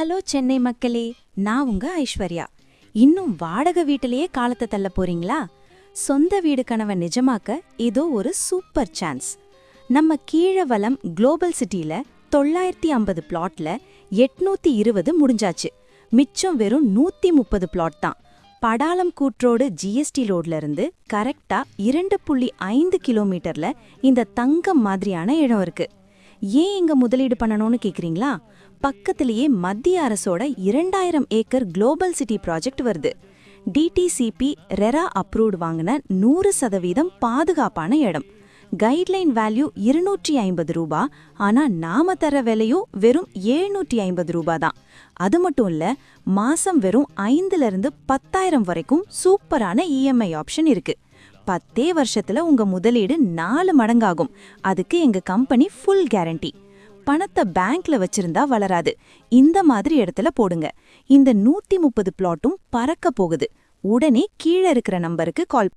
Hello Chennai மக்களே, நான் உங்க ஐஸ்வர்யா. இன்னும் வாடகை வீட்டிலேயே காலத்தை தள்ள போறீங்களா? சொந்த வீடு கனவை நிஜமாக்க இதோ ஒரு சூப்பர் சான்ஸ். நம்ம கீழவலம் குளோபல் சிட்டில 950 பிளாட்ல 820 முடிஞ்சாச்சு. மிச்சம் வெறும் 130 பிளாட் தான். படாலம் கூற்றோடு ஜிஎஸ்டி லோட்ல இருந்து கரெக்டா 2.5 கிலோமீட்டர்ல இந்த தங்கம் மாதிரியான இடம் இருக்கு. ஏன் இங்க முதலீடு பண்ணணும்னு கேக்குறீங்களா? பக்கத்திலேயே மத்திய அரசோட 2000 ஏக்கர் குளோபல் சிட்டி ப்ராஜெக்ட் வருது. டிடிசிபி ரெரா அப்ரூவ்டு வாங்கின 100% பாதுகாப்பான இடம். கைட்லைன் வேல்யூ 250 ரூபா, ஆனா நாம தர விலையும் வெறும் 750 ரூபா தான். அது மட்டும் இல்ல, மாசம் வெறும் 5ல இருந்து 10,000 வரைக்கும் சூப்பரான இஎம்ஐ ஆப்ஷன் இருக்கு. 10 வருஷத்துல உங்க முதலீடு 4 மடங்காகும். அதுக்கு எங்க கம்பெனி ஃபுல் கேரண்டி. பணத்தை பேங்க்ல வச்சிருந்தா வளராது. இந்த மாதிரி இடத்துல போடுங்க. இந்த 130 பிளாட்டும் பறக்க போகுது. உடனே கீழே இருக்கிற நம்பருக்கு கால்